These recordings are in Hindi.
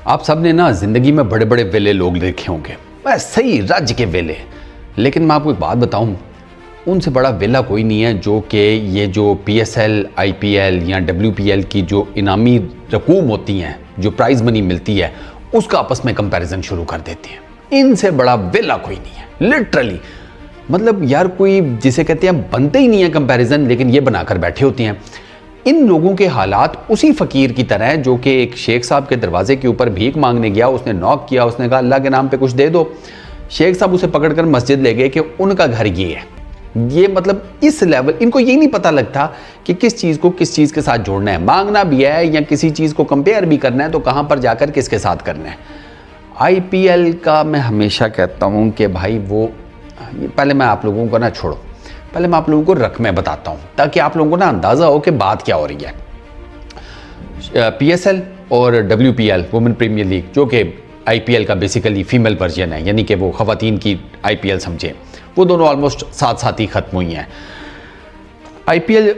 आप सब ने ना जिंदगी में बड़े बड़े वेले लोग देखे होंगे, बस सही राज्य के वेले। लेकिन मैं आपको एक बात बताऊं, उनसे बड़ा वेला कोई नहीं है जो कि ये जो PSL, IPL या WPL की जो इनामी रकूम होती हैं, जो प्राइज़ मनी मिलती है, उसका आपस में कंपैरिजन शुरू कर देते हैं। इनसे बड़ा वेला कोई नहीं है, लिटरली। मतलब यार कोई जिसे कहते हैं बनते ही नहीं है कंपैरिजन, लेकिन ये बनाकर बैठे होते हैं। इन लोगों के हालात उसी फ़कीर की तरह है जो कि एक शेख साहब के दरवाजे के ऊपर भीख मांगने गया, उसने नॉक किया, उसने कहा अल्लाह के नाम पे कुछ दे दो। शेख साहब उसे पकड़कर मस्जिद ले गए कि उनका घर ये है। ये मतलब इस लेवल, इनको ये नहीं पता लगता कि किस चीज़ को किस चीज़ के साथ जोड़ना है। मांगना भी है या किसी चीज़ को कंपेयर भी करना है तो कहाँ पर जाकर किसके साथ करना है। IPL का मैं हमेशा कहता हूँ कि भाई वो, पहले मैं आप लोगों को ना छोड़ो, पहले मैं आप लोगों को रकमें बताता हूँ ताकि आप लोगों को ना अंदाज़ा हो कि बात क्या हो रही है। PSL और WPL वुमेन प्रीमियर लीग, जो कि IPL का बेसिकली फीमेल वर्जन है, यानी कि वो ख़वातीन की IPL समझे, वो दोनों ऑलमोस्ट साथ साथ ही ख़त्म हुई हैं। IPL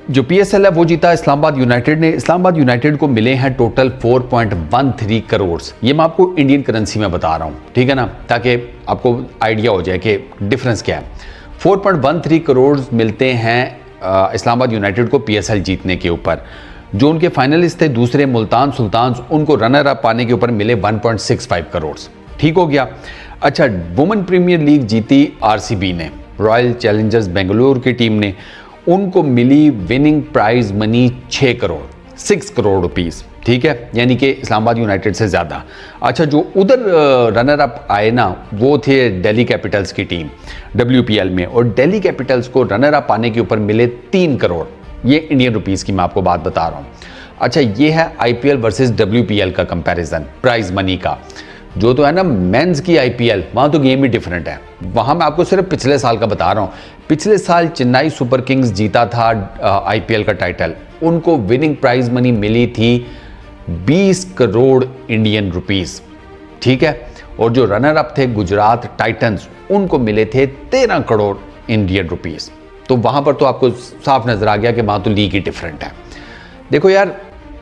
जो PSL है वो जीता इस्लामाबाद यूनाइटेड ने। इस्लामाबाद यूनाइटेड को मिले हैं टोटल 4.13 करोड़। ये मैं आपको इंडियन करेंसी में बता रहा हूँ, ठीक है ना, ताकि आपको आइडिया हो जाए कि डिफरेंस क्या है। 4.13 करोड़ मिलते हैं इस्लामाबाद यूनाइटेड को PSL जीतने के ऊपर। जो उनके फाइनलिस्ट थे दूसरे मुल्तान सुल्तान्स, उनको रनर अप पाने के ऊपर मिले 1.65 करोड़। ठीक हो गया। अच्छा, वुमेन प्रीमियर लीग जीती RCB ने, रॉयल चैलेंजर्स बेंगलुरु की टीम ने। उनको मिली winning prize money 6 crore, 6 crore rupees, ठीक है, यानी कि इस्लामाबाद यूनाइटेड से ज़्यादा। अच्छा, जो उधर रनर अप आए ना, वो थे दिल्ली कैपिटल्स की टीम WPL में, और दिल्ली कैपिटल्स को रनर अप आने के ऊपर मिले 3 करोड़। ये इंडियन रुपीस की मैं आपको बात बता रहा हूँ। अच्छा, ये है IPL वर्सेस WPL का कंपैरिजन प्राइज मनी का। जो तो है ना मेंस की IPL, वहाँ तो गेम ही डिफरेंट है। वहाँ मैं आपको सिर्फ पिछले साल का बता रहा हूँ। पिछले साल चेन्नई सुपर किंग्स जीता था IPL का टाइटल, उनको विनिंग प्राइज मनी मिली थी 20 करोड़ इंडियन रुपीस, ठीक है। और जो रनर अप थे गुजरात टाइटंस, उनको मिले थे 13 करोड़ इंडियन रुपीस। तो वहाँ पर तो आपको साफ नज़र आ गया कि वहाँ तो लीग ही डिफरेंट है। देखो यार,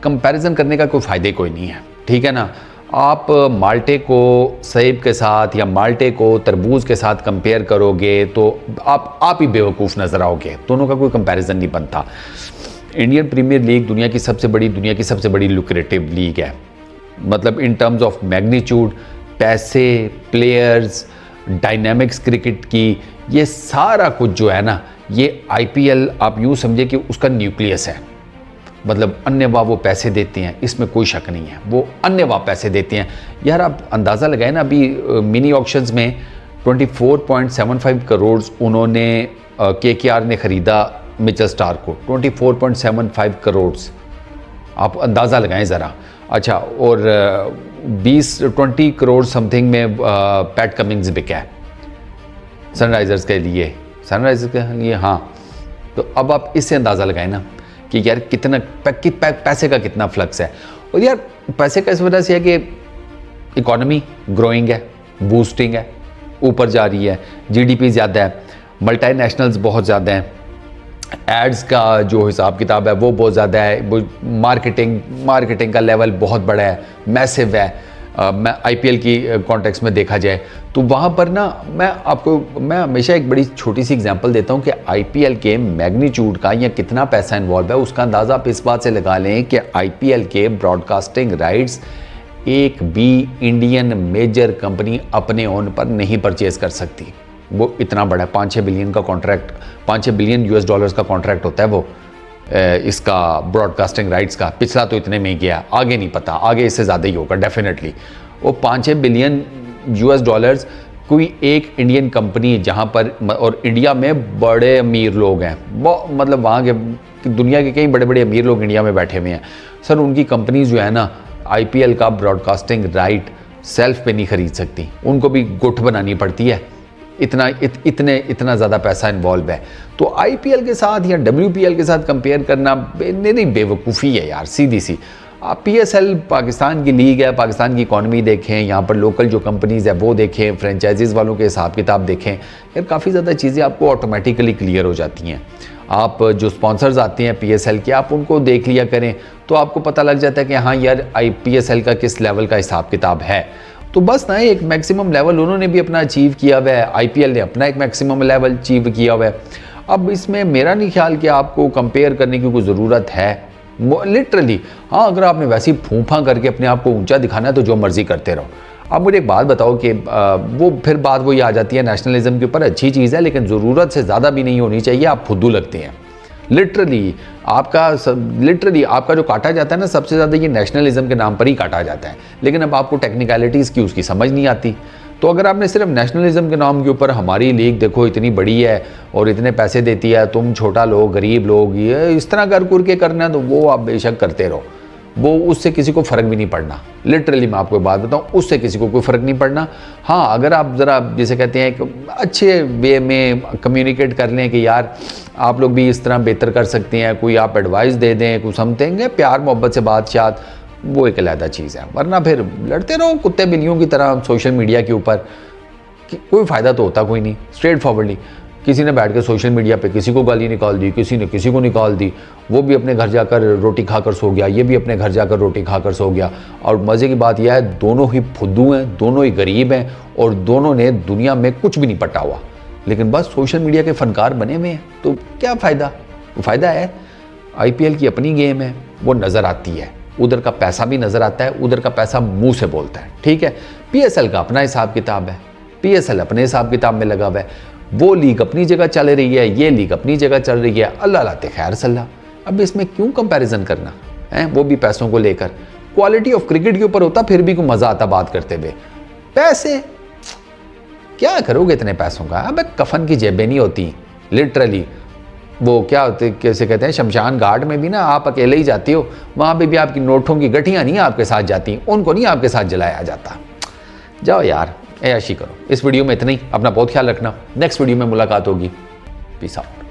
कंपैरिजन करने का कोई फ़ायदा कोई नहीं है, ठीक है ना। आप माल्टे को सेब के साथ या माल्टे को तरबूज के साथ कंपेयर करोगे तो आप ही बेवकूफ़ नज़र आओगे। दोनों का कोई कंपैरिजन नहीं बनता। इंडियन प्रीमियर लीग दुनिया की सबसे बड़ी लुक्रेटिव लीग है। मतलब इन टर्म्स ऑफ मैग्नीट्यूड, पैसे, प्लेयर्स, डायनामिक्स क्रिकेट की, ये सारा कुछ जो है ना, ये IPL आप यूँ समझे कि उसका न्यूक्लियस है। मतलब अन्यवा वो पैसे देते हैं, इसमें कोई शक नहीं है, वो अन्यवा पैसे देते हैं। यार आप अंदाज़ा लगाए ना, अभी मिनी ऑक्शंस में 24.75 करोड़ उन्होंने KKR ने ख़रीदा मिचेल स्टार्क को, 24.75 करोड़, आप अंदाज़ा लगाएं ज़रा। अच्छा, और 20 करोड़ समथिंग में पैट कमिंग्स बिका है सनराइज़र्स के लिए, हाँ। तो अब आप इससे अंदाज़ा लगाएं ना कि यार कितना पैसे का कितना फ्लक्स है। और यार पैसे का इस वजह से है कि इकॉनमी ग्रोइंग है, बूस्टिंग है, ऊपर जा रही है, GDP ज़्यादा है, मल्टीनेशनल्स बहुत ज़्यादा हैं, एड्स का जो हिसाब किताब है वो बहुत ज़्यादा है, मार्केटिंग का लेवल बहुत बड़ा है, मैसिव है। मैं IPL की कॉन्टेक्स्ट में देखा जाए तो वहाँ पर ना मैं हमेशा एक बड़ी छोटी सी एग्जांपल देता हूँ कि IPL के मैग्नीट्यूड का या कितना पैसा इन्वॉल्व है, उसका अंदाज़ा आप इस बात से लगा लें कि IPL के ब्रॉडकास्टिंग राइट्स एक भी इंडियन मेजर कंपनी अपने ओन पर नहीं परचेज़ कर सकती। वो इतना बड़ा 5-6 बिलियन का कॉन्ट्रैक्ट, 5-6 बिलियन US डॉलर्स का कॉन्ट्रैक्ट होता है वो इसका ब्रॉडकास्टिंग राइट्स का। पिछला तो इतने में ही गया, आगे नहीं पता, आगे इससे ज़्यादा ही होगा डेफिनेटली। वो 5-6 बिलियन US डॉलर्स कोई एक इंडियन कंपनी, जहाँ पर, और इंडिया में बड़े अमीर लोग हैं, मतलब वहाँ के दुनिया के कई बड़े बड़े अमीर लोग इंडिया में बैठे हुए हैं सर। उनकी कंपनीज जो है ना IPL का ब्रॉडकास्टिंग राइट सेल्फ पे नहीं खरीद सकती, उनको भी गुठ बनानी पड़ती है। इतना ज़्यादा पैसा इन्वॉल्व है। तो IPL के साथ या WPL के साथ कंपेयर करना नहीं, बेवकूफ़ी है यार, सीधी सी। आप PSL पाकिस्तान की लीग है, पाकिस्तान की इकॉनमी देखें, यहाँ पर लोकल जो कंपनीज़ है वो देखें, फ्रेंचाइजीज़ वालों के हिसाब किताब देखें, यार काफ़ी ज़्यादा चीज़ें आपको ऑटोमेटिकली क्लियर हो जाती हैं। आप जो स्पॉन्सर्स आते हैं PSL के, आप उनको देख लिया करें तो आपको पता लग जाता है कि हाँ यार PSL का किस लेवल का हिसाब किताब है। तो बस ना एक मैक्सिमम लेवल उन्होंने भी अपना अचीव किया हुआ है, IPL ने अपना एक मैक्सिमम लेवल अचीव किया हुआ है। अब इसमें मेरा नहीं ख्याल कि आपको कंपेयर करने की कोई ज़रूरत है लिटरली। हाँ, अगर आपने वैसे ही फूंफा करके अपने आप को ऊंचा दिखाना है तो जो मर्जी करते रहो। अब मुझे एक बात बताओ कि वो फिर बात वही आ जाती है नेशनलिज्म के ऊपर, अच्छी चीज़ है लेकिन ज़रूरत से ज़्यादा भी नहीं होनी चाहिए, आप फुद्दू लगते हैं। लिटरली आपका जो काटा जाता है ना सबसे ज़्यादा ये नेशनलिज्म के नाम पर ही काटा जाता है, लेकिन अब आपको टेक्निकलिटीज़ की उसकी समझ नहीं आती। तो अगर आपने सिर्फ नेशनलिज्म के नाम के ऊपर हमारी लीग देखो इतनी बड़ी है और इतने पैसे देती है, तुम छोटा लोग गरीब लोग ये इस तरह कर के करना है, तो वो आप बेशक करते रहो, वो उससे किसी को फ़र्क भी नहीं पड़ना। लिटरली मैं आपको बात बताऊँ, उससे किसी को कोई फ़र्क नहीं पड़ना। हाँ, अगर आप ज़रा जैसे कहते हैं एक अच्छे वे में कम्युनिकेट कर लें कि यार आप लोग भी इस तरह बेहतर कर सकते हैं, कोई आप एडवाइस दे दें, कुछ समझेंगे प्यार मोहब्बत से बात, वो एक अलग चीज़ है। वरना फिर लड़ते रहो कुत्ते बिल्लियों की तरह सोशल मीडिया के ऊपर, कोई फ़ायदा तो होता कोई नहीं। स्ट्रेट फॉरवर्डली किसी ने बैठ के सोशल मीडिया पे किसी को गाली निकाल दी, किसी ने किसी को निकाल दी, वो भी अपने घर जाकर रोटी खाकर सो गया, ये भी अपने घर जाकर रोटी खाकर सो गया। और मज़े की बात यह है दोनों ही फुद्दू हैं, दोनों ही गरीब हैं और दोनों ने दुनिया में कुछ भी नहीं पटा हुआ, लेकिन बस सोशल मीडिया के फनकार बने हुए हैं। तो क्या फ़ायदा? फ़ायदा है IPL की अपनी गेम है, वो नज़र आती है, उधर का पैसा भी नज़र आता है, उधर का पैसा मुंह से बोलता है, ठीक है। PSL का अपना हिसाब किताब है, PSL अपने हिसाब किताब में लगा हुआ है, वो लीग अपनी जगह चल रही है, ये लीग अपनी जगह चल रही है, अल्लाह लाते खैर सल्ला। अब इसमें क्यों कंपैरिजन करना है, वो भी पैसों को लेकर। क्वालिटी ऑफ क्रिकेट के ऊपर होता फिर भी कोई मज़ा आता बात करते हुए। पैसे क्या करोगे इतने पैसों का? अब कफन की जेबें नहीं होती लिटरली। वो क्या होते कैसे कहते हैं, शमशान घाट में भी ना आप अकेले ही जाते हो, वहाँ पे भी आपकी नोटों की गठियाँ नहीं आपके साथ जाती, उनको नहीं आपके साथ जलाया जाता। जाओ यार ऐशी करो। इस वीडियो में इतना ही, अपना बहुत ख्याल रखना, नेक्स्ट वीडियो में मुलाकात होगी। Peace out.